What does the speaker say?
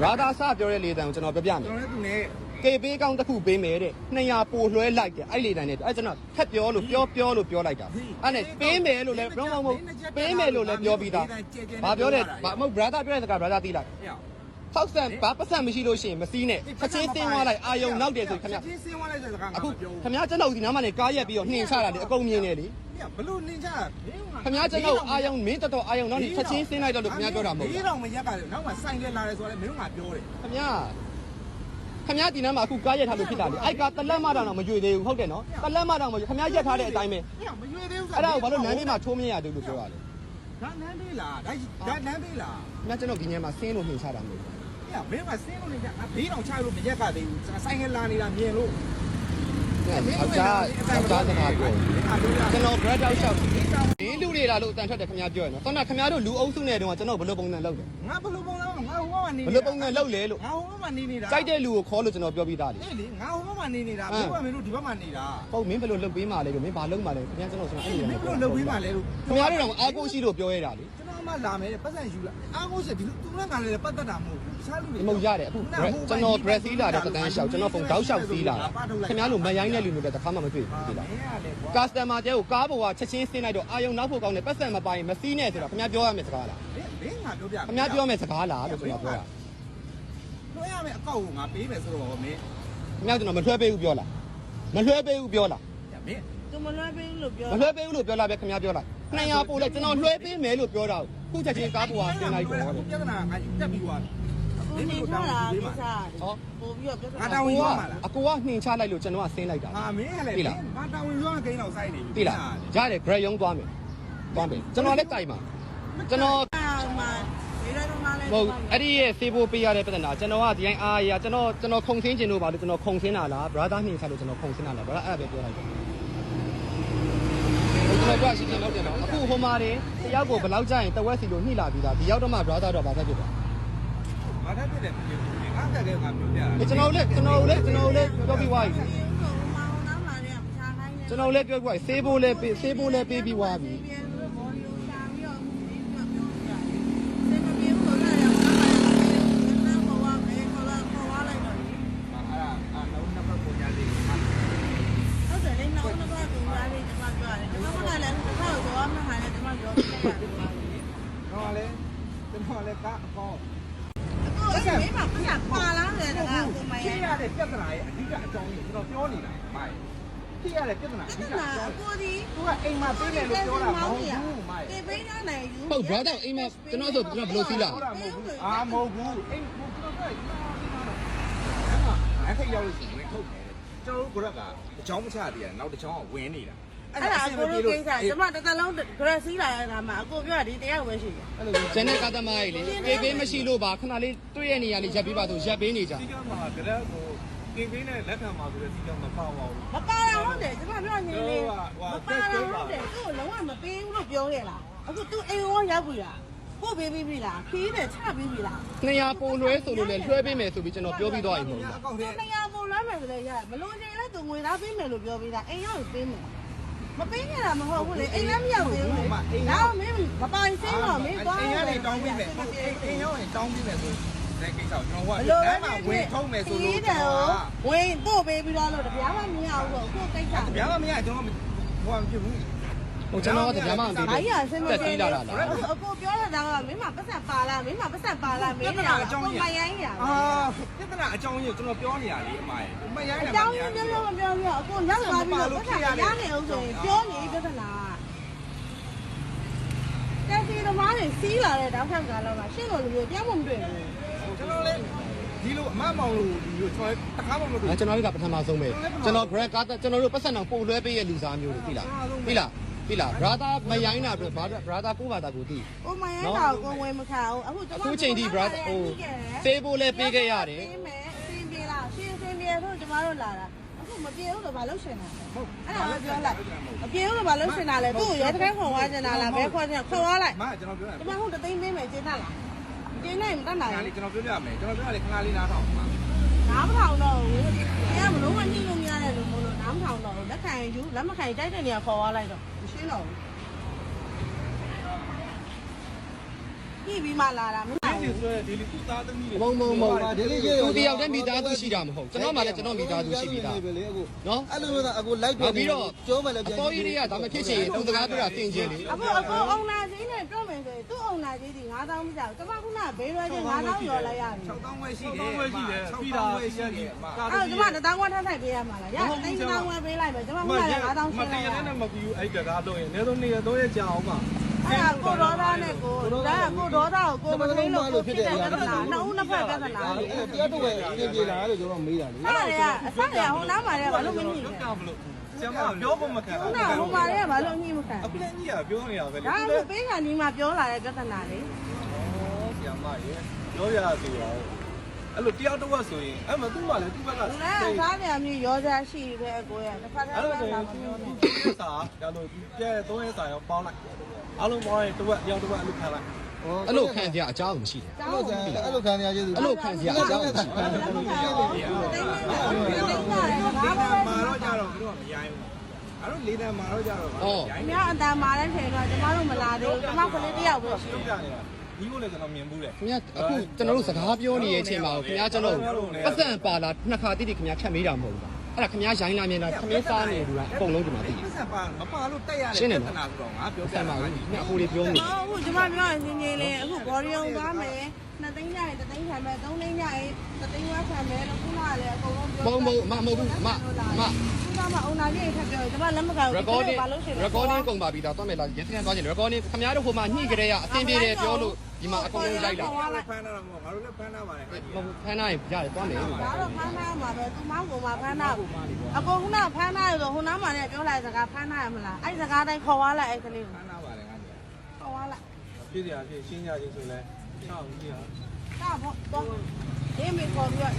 Rather Sapio Leader, General Babian. KB ကောင်းတစ်ခုပေးမယ်တဲ့200ပိုလွှဲလိုက်တယ်အဲ့လေတိုင်းနဲ့အဲ့ကျွန်တော်ထပ်ပြောလို့ပြောလိုက်တာအဲ့နဲ့ပေးမယ်လို့လည်းတော့မဟုတ်ပေးမယ်လို့လည်းပြောပြီးသားဘာပြောတဲ့မဟုတ် brother ပြောတဲ့စကား brother တီးလိုက်ထောက်ဆန်ဘာပတ်စံမရှိလို့ရှိရင်မစည်းနဲ့ချက်ချင်းစင်းသွားလိုက်အာယုံနောက်တယ်ဆိုခင်ဗျချင်းစင်းသွားလိုက်တဲ့စကားအခုခင်ဗျကျွန်တော်ဒီနားမှာနေကားရက်ပြီးတော့နှင်ချတာလေအကုန်မြင်နေလေဘလို့နှင်ချခင်ဗျကျွန်တော်အာယုံမင်းတော်အာယုံနောက်နေချက်ချင်းစင်းလိုက်တော့လို့ခင်ဗျပြောတာမဟုတ်ဘူးဒီတော့မရက်ကလေနောက်မှစိုင်လဲလာတယ်ဆိုတော့လည်းမင်းတို့ကပြောတယ်ခင်ဗျခင်ဗျားဒီနားမှာအခုကားရက်ထားလို့ဖြစ်တာလေအဲ့ကတလက်မတောင်တော့မရွေသေးဘူးဟုတ်တယ်နော်တလက်မတောင်မရွေခင်ဗျားရက်ထားတဲ့အတိုင်းပဲမရွေသေးဘူးအဲ့ဒါကိုဘာလို့လမ်းဘေးမှာထိုးမရတူလို့ပြောရလဲဒါလမ်းဘေးလားဒါလမ်းဘေးလားခင်ဗျားကျွန်တော်ဒီညမှာဆင်းလို့နှင်ချတာမဟုတ်ဘူးမင်းကဆင်းလို့နေကြဘေးတောင်ချလို့မရက်ကသေးဘူးဆိုင်ငယ်လာနေတာမြင်လို့ယောက်ျားစကားပြောကျွန်တော် brand out shop ဒီလူတွေလာလို့အတန်ထွက်တယ်ခင်ဗျားပြောရနော်တော်ခင်ဗျားတို့လူအုပ်စုနဲ့တုန်းကကျွန်တော်ဘယ်လိုပုံစံလုပ်လဲငါဘယ်လိုပုံစံငါဟိုမှာနေဘယ်လိုပုံစံလုပ်လဲလို့ငါဟိုမှာနေနေတာစိုက်တဲ့လူကိုခေါ်လို့ကျွန်တော်ပြောပြီးသားလေလေငါဟိုမှာနေနေတာဘယ်ကမင်းတို့ဒီဘက်မှာနေတာဟုတ်မင်းဘယ်လိုလုပ်ပေးမှလဲလို့မင်းဘာလုပ်မှလဲခင်ဗျားကျွန်တော်ဆိုအဲ့ဒီမင်းဘယ်လိုလုပ်ပေးမှလဲလို့ခင်ဗျားတို့တော့အားကိုးရှိလို့ပြောရတာလေကျွန်တော်မှလာမယ်ပတ်စံယူလာအားကိုးရှိဒီသူကလည်းပတ်သက်တာမဟုတ်ဘူးစားလူတွေမဟုတ်ရတယ်အခုကျွန်တော် dress စီးလာတဲ့တန်းရှောက်ကျွန်တော်ပုံတောက်ရှောက်စီးလာခင်ဗျားတို့မရိုင်းတဲ့လူမျိုးတွေတခါမှမတွေ့ဘူးဒီလား customer တဲကိုကားပေါ်ကချက်ချင်းဆင်းလိုက်တော့အာယုံနောက်ဖို့ကောင်းတယ်ပတ်စံမပိုင်မစီးနဲ့ဆိုတော့ခင်ဗျားပြောရမယ်စကားလားမင်းငါပြောပြခင်ဗျားပြောမယ်စကားလားလို့ကျွန်တော်ပြောတာလွှဲရမယ်အကောက်ကိုငါပေးမယ်ဆိုတော့မင်းခင်ဗျားကျွန်တော်မလွှဲပေးဘူးပြောလားမလွှဲပေးဘူးပြောလားမင်းသူမလွှဲပေးဘူးလို့ပြောမလွှဲပေးဘူးလို့ပြောလားပဲခင်ဗျားပြောလိုက်200ပို့လိုက်ကျွန်တော်လွှဲပေးမယ်လို့ပြောတာခုချက်ချင်းကားပေါ်ကဆင်းလိုက်တော့ပြဿနာငါတက်ပြီးသွားပြီဒီလိုတာကိစ္စဟောပို့ပြီးတော့ပြဿနာတာဝန်ယူရမှာလားအကိုကနှင်ချလိုက်လို့ကျွန်တော်ကဆင်းလိုက်တာဟာမင်းကလည်းဘာတာဝန်ယူရကိန်းတော့စိုက်နေပြီလားရတယ် grad ရုံးသွားမယ်ကျွန်တော်လည်းတိုက်မှာကျွန်တော်ဟုတ်အဲ့ဒီရဲ့စေးဖို့ပေးရတဲ့ပြဿနာကျွန်တော်ကဒီတိုင်းအားရကျွန်တော်ခုံဆင်းခြင်းလို့ပါလို့ကျွန်တော်ခုံဆင်းတာလား brother နှင်ချလို့ကျွန်တော်ခုံဆင်းတာလား brother အဲ့ဒါပဲပြောလိုက်တယ်ကျွန်တော်ကရှင်းပြလောက်တယ်နော်အခုဟိုမှာတယောက်ကိုဘယ်လောက်ကြာရင်တဝက်စီလို့နှိလာပြီးသားဒီရောက်တော့မှ brother တော့ဗာသက်ဖြစ်သွားဘာသက်ဖြစ်တယ်ငါကတည်းကပြောပြကျွန်တော်လည်းပြောပြီးသွားပြီကျွန်တော်လည်းပြောပြီးသွားပြီဆေးဖို့လည်းပေးပြီးသွားပြီ没嘛，不想挂了，这个我们。天涯的别子哪里？你这装的，知道标你了，妈呀！天涯的别子哪？你这装的。都是哎妈，对面都标了，毛菇，妈呀！对面那有。好，brother，哎妈，跟我说，跟我不漏水了。啊，毛菇，哎，毛菇到这里，还可以要的是ဝင်ထုတ်တယ်ကျွန်တော်တို့ကကအကြောင်းမချတည်းနောက်တစ်ချောင်းကဝင်နေတာအဲ့ဒါအကိုတို့ကိစ္စကျွန်မတစ်သက်လုံး dress စီးလာတဲ့အခါမှာအကိုပြောတာဒီတရားပဲရှိတယ်အဲ့လိုကျန်တဲ့ကားသမားကြီးလေပေးမရှိလို့ပါခဏလေးတွေ့ရနေရလေးရပ်ပေးပါဆိုရပ်ပေးနေကြစီကမှာ dress ကိုပေးနဲ့လက်ခံပါဆိုတဲ့စီကမပါပါဘူးမပါတာဟုတ်တယ်ကျွန်မပြောနေလေမပါတာဟုတ်တယ်သူ့လုံးဝမပေးဘူးလို့ပြောရလားအခုသူအိမ်ရောရောက်ပြီလားပို့ပေးပြီးပြီလားခီးတယ်ချပေးပြီလား200ပိုလွှဲဆိုလို့လည်းလွှဲပေးမယ်ဆိုပြီးကျွန်တော်ပြောပြီးသွားပြီမဟုတ်လား200ပိုလွှဲမယ်ဆိုလည်းရမလို့ချင်းလဲသူငွေသားပေးမယ်လို့ပြောပြီးသားအိမ်ရောက်ပေးမယ်မပေးရတာမဟုတ်ဘူးလေအိမ်လည်းမရောက်သေးဘူးဒါမင်းမပိုင်စင်းတော့မင်းသွားအိမ်ကနေတောင်းပေးမယ်အိမ်ရောက်ရင်တောင်းပေးမယ်ဆိုတဲ့ကိစ္စကိုကျွန်တော်ကလမ်းမှာဝင်ထုံးမယ်ဆိုလို့ဝင်ပို့ပေးပြီးတော့လို့တပြားမှမရဘူးဆိုအခုကိစ္စတပြားမှမရကျွန်တော်ဟိုမဖြစ်ဘူးဟိုကျွန်တော်ကတရားမှမသိဘူး။ဘာကြီးအဆင်မပြေလာတာလား။အကိုပြောတာကမင်းမပတ်စံပါလားမင်းမပတ်စံပါလားမင်းကအကြောင်းကြီးမရိုင်းရ။ပြဿနာအကြောင်းကြီးကျွန်တော်ပြောနေရလေအမရဲ့။မရိုင်းတာမရိုင်း။အကြောင်းကြီးပြောအကိုရောက်သွားပြီးတော့ပတ်စံရနေအောင်ဆိုရင်ပြောနေပြဿနာ။တက်စီသမားတွေစီးလာတဲ့တောက်ထောက်ကလာမှာရှင်းလို့လူမျိုးတရားမှမတွေ့ဘူး။ကျွန်တော်လည်းဒီလိုအမမောင်လို့ဒီလိုကျွန်တော်တခါမှမလုပ်ဘူး။ကျွန်တော်ကပထမဆုံးပဲ။ကျွန်တော် grad ကကျွန်တော်တို့ပတ်စံအောင်ပို့လွှဲပေးရဲ့လူစားမျိုးတွေသိလား။သိလားပြီလား brother မရိုင်းတာ brother ကိုပါတာကိုသိ။ဟိုမရိုင်းတာကိုဝင်မခံအောင်အခုချိန်ဒီ brother ဟိုစေးဖို့လဲပေးခဲ့ရတယ်။ပေးမယ်အင်းပေးလားရှင်းပြေဆိုကျမတို့လာတာအခုမပြေဘူးလို့ဘာလို့ရှင်တာလဲဟုတ်အဲ့ဒါပြောလိုက်မပြေဘူးလို့ဘာလို့ရှင်တာလဲသူ့ရဲတကယ်ခေါ်သွားချင်တာလားဘယ်ခေါ်ချင်ခေါ်သွားလိုက်မကျွန်တော်ပြောတယ်ကျမဟုတ်တသိန်းပေးမယ်ကျင်းတ်လားကျင်းနိုင်မတတ်နိုင်ဘူးကျွန်တော်ပြောပြမယ်ကျွန်တော်ပြောရတယ်ခဏလေးနားထောင်ပါနားမထောင်တော့ဘူးတရားမလုံးဝညှိလို့မရတဲ့လူမို့လို့နားမထောင်တော့ဘူးလက်ခံယူလက်မခံတိုက်တဲ့နေရာခေါ်သွားလိုက်တော့ရှင်းတော့ညှိပြီးမှလာတာမင်း ကျဆွဲဒီလိုသူ့သားသမီးတွေ မုံ ဒီလေးရေ သူတယောက်တည်းမိသားစုရှိတာမဟုတ်ကျွန်တော်မှလည်းကျွန်တော်မိသားစုရှိပြီးသားနော် အဲ့လိုမျိုးသာအခုလိုက်ပြန်ပြီးတော့ကျောမယ်လည်းပြန် ပေါ်ကြီးတွေကဒါမှဖြစ်ချင်သူစကားပြောတာတင်ချင်းလေ အခုအုံနာကြီးနဲ့ပြောမယ်ဆိုရင်သူ့အုံနာကြီးဒီ9000မကြောက်ကျွန်မခုနဘေးရွယ်ချင်း9000ရောလိုက်ရတယ် 6000ဝဲရှိတယ်ပြီးတာပြီးရကြီး အဲ့တော့ကျွန်မ1000ဝက်ထပ်ထိုက်ပေးရမှာလားရ3000ဝက်ပေးလိုက်မယ်ကျွန်မခုနက9000ရှင်းလိုက် မတရနဲ့မပြီးဘူးအဲ့တကားတော့ရင်လည်းတော့နေရတော့ရကြအောင်ပါ အဲ့ဒါကိုဒေါသနဲ့ကိုဒါကကိုဒေါသကိုကိုမထိန်လို့ကိုဖြစ်တဲ့ပြဿနာနှစ်ဦးနှစ်ဖက်ပြဿနာလေ တရားတော့ပဲအင်းပြေလာလို့ကျွန်တော်မေးတာလေ အဲ့ဒါလေအဆက်ရဟိုနားမှာလေဘာလို့မညှိလဲ ကြောက်မလို့ကျမပြောဖို့မခံ ခုနဟိုမှာလေဘာလို့ညှိမခံ အပလက်ကြီးကပြောနေတာပဲလေ ဒါကပေးခံဒီမှာပြောလာတဲ့ပြဿနာလေ ကျမရေပြောရစီရောအဲ့လိုတယောက်တော့ဆိုရင်အဲ့မသူ့မှလည်းသူ့ဘက်က ဒီလားစားပြန်ပြီးရောစားရှိပဲအကိုရတစ်ဖက်တည်း အဲ့လို က ဆိုရင် မပြောနဲ့ သူ့စာရလို့ပြဲ3ရက်စာရောပေါင်းလိုက်အားလုံးပေါင်းရင်တစ်ဝက်ရောက်တစ်ဝက်အလုပ်ခံလိုက် အဲ့လိုခံကြအကြောင်းမရှိတယ် အဲ့လိုခံရကျေးဇူး အဲ့လိုခံကြအကြောင်းမရှိဘူး တိတ်နေတယ်တိတ်နေတယ်ဘာပဲ မာတော့ကြတော့တို့ကမရိုင်းဘူးအဲ့တော့လေးတန်းမာတော့ကြတော့ ဩ အများအတန်မာတဲ့ချိန်တော့ကျမတို့မလာသေးဘူးကျမကလေးတယောက်ပဲရှိ လုံးပြနေတာဒီကိုလည်းကျွန်တော်မြင်ဘူးတယ် ခင်ဗျအခုကျွန်တော်တို့စကားပြောနေတဲ့အချိန်မှာခင်ဗျာကျွန်တော်ပတ်စံပါလာနှစ်ခါတိတိခင်ဗျာဖြတ်မေးတာမဟုတ်ဘူးအဲ့ဒါခင်ဗျာရိုင်းလာမြင်တာခင်ဗျာစားနေလူကအကုန်လုံးဒီမှာသိတယ် ပတ်စံပါမပါလို့တက်ရတဲ့ပြဿနာဆိုတော့ငါပြောပြ ဆံ မှာ ပါ ပါ ဘူးညအခုလေးပြောနေ အခုကျမပြောရင်ချင်းချင်းလေးအခုဘော်ရီယုံသွားမယ်2သိန်းညရင်3သိန်းခံမယ်3သိန်းညရင်3သိန်းဝက်ခံမယ်လို့ခုနကလည်းအကုန်လုံးပြော မဟုတ်မဟုတ်ဘူးမ ခုနကအုံနာကြီးထပ်ပြောရင်ကျမလက်မကန်ဘူး recording ဘာလို့ရှိလဲ recording ကုန်ပါပြီဒါသွားမယ်လားရင်းစကန်သွားချင် recording ခင်ဗျားတို့ဟိုမှာညှိကြတဲ့အဆင်ပြေတယ်ပြောလို့ဒီမှာအကုန်လုံးလိုက်တာ ဖမ်းတာတော့မဟုတ်ငါတို့လည်းဖမ်းတာပါလေ မဟုတ်ဖမ်းနိုင်ရတယ်သွားမယ် ဒါတော့ဖမ်းထားမှာပဲသူမောင်းကောင်မှာဖမ်းထားဘူးအကုန်ခုနဖမ်းထားရဆိုဟိုနားမှာလည်းပြောလိုက်စကားဖမ်းထားရမလားအဲ့စကားတိုင်းခေါ်သွားလိုက်အဲ့ကလေးကို ဖမ်းတာပါလေငါတို့ ခေါ်သွားလိုက် ဖြစ်ရဖြစ်ရှင်းကြချင်းဆိုလဲချောင်းကြီးဟာ ဒါပေါ့တော့ဒီမေခေါ်ပြီးတော့